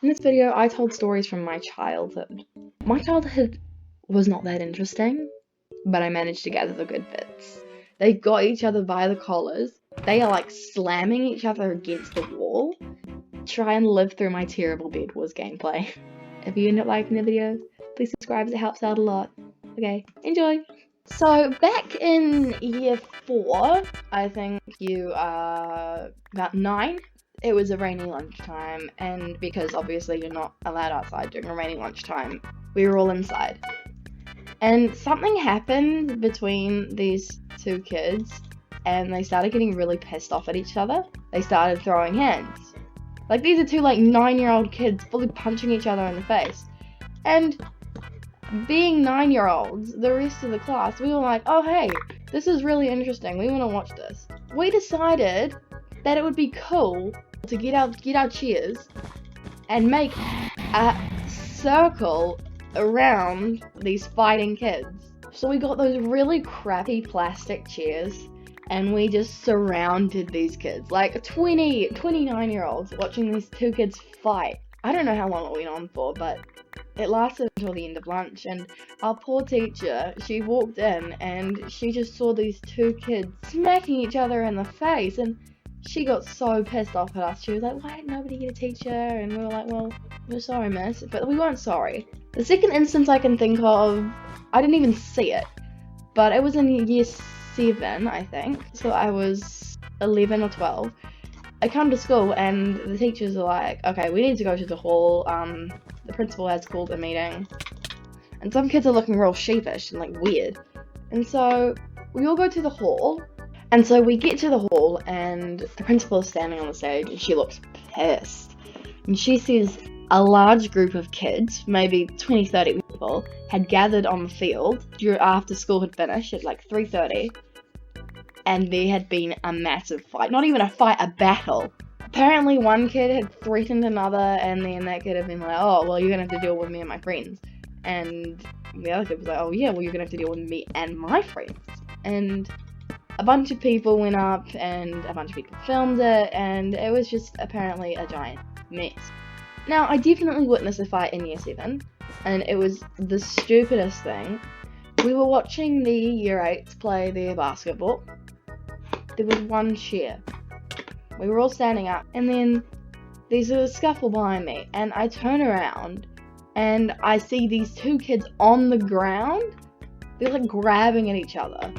In this video, I told stories from my childhood. My childhood was not that interesting, but I managed to gather the good bits. They got each other by the collars. They are like slamming each other against the wall. Try and live through my terrible Bed Wars gameplay. If you end up liking the video, please subscribe, it helps out a lot. Okay, enjoy! So back in year 4, I think you are about 9, it was a rainy lunchtime, and because obviously you're not allowed outside during a rainy lunchtime, we were all inside. And something happened between these two kids, and they started getting really pissed off at each other. They started throwing hands. Like, these are two 9-year-old kids fully punching each other in the face. And being 9-year-olds, the rest of the class, we were like, oh hey, this is really interesting, we want to watch this. We decided that it would be cool to get our chairs and make a circle around these fighting kids. So we got those really crappy plastic chairs and we just surrounded these kids, like 29-year-olds watching these two kids fight. I don't know how long it went on for, but it lasted until the end of lunch, and our poor teacher, she walked in and she just saw these two kids smacking each other in the face, and she got so pissed off at us. She was like, why didn't nobody get a teacher? And we were like, well, we're sorry, miss, but we weren't sorry. The second instance I can think of, I didn't even see it, but it was in year 7, I think, so I was 11 or 12. I come to school and the teachers are like, okay, we need to go to the hall, the principal has called a meeting, and some kids are looking real sheepish and weird, and so we all go to the hall, and so we get to the hall and the principal is standing on the stage and she looks pissed, and she says a large group of kids, maybe 20-30 people, had gathered on the field after school had finished at 3:30. And there had been a massive fight. Not even a fight, a battle. Apparently one kid had threatened another, and then that kid had been like, oh, well, you're gonna have to deal with me and my friends. And the other kid was like, oh yeah, well, you're gonna have to deal with me and my friends. And a bunch of people went up, and a bunch of people filmed it, and it was just apparently a giant mess. Now, I definitely witnessed a fight in year 7, and it was the stupidest thing. We were watching the year 8s play their basketball. There was one chair. We were all standing up, and then there's a scuffle behind me, and I turn around, and I see these two kids on the ground. They're grabbing at each other,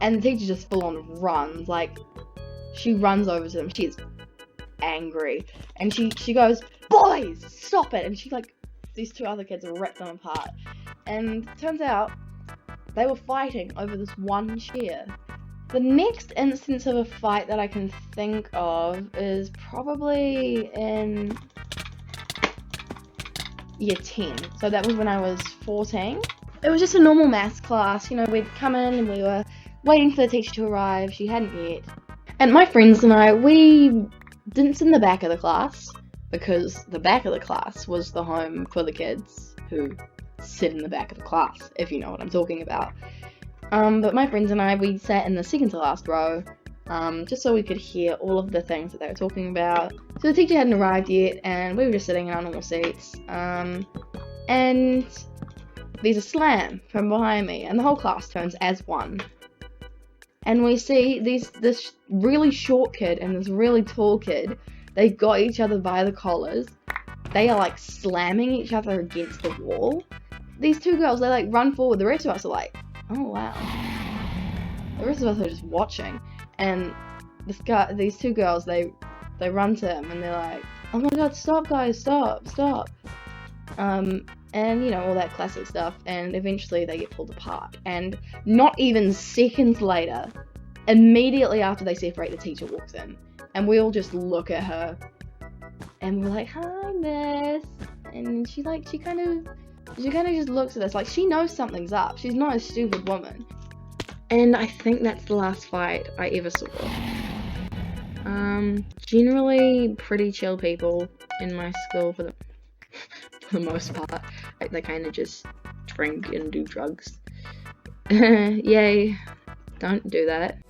and the teacher just full on runs. She runs over to them. She's angry, and she goes, boys, stop it! And these two other kids rip them apart, and it turns out they were fighting over this one chair. The next instance of a fight that I can think of is probably in year 10. So that was when I was 14. It was just a normal maths class. We'd come in and we were waiting for the teacher to arrive. She hadn't yet. And my friends and I, we didn't sit in the back of the class because the back of the class was the home for the kids who sit in the back of the class, if you know what I'm talking about. But my friends and I, we sat in the second to last row, just so we could hear all of the things that they were talking about. So the teacher hadn't arrived yet, and we were just sitting in our normal seats, and there's a slam from behind me, and the whole class turns as one. And we see this really short kid and this really tall kid, they got each other by the collars. They are slamming each other against the wall. These two girls, they run forward, the rest of us are like, oh wow. The rest of us are just watching, and these two girls, they run to him and they're like, oh my god, stop guys, stop. And all that classic stuff, and eventually they get pulled apart, and not even seconds later, immediately after they separate, the teacher walks in, and we all just look at her, and we're like, hi miss, and she kind of just looks at us she knows something's up. She's not a stupid woman. And I think that's the last fight I ever saw. Generally pretty chill people in my school for the most part. They kind of just drink and do drugs. Yay, don't do that.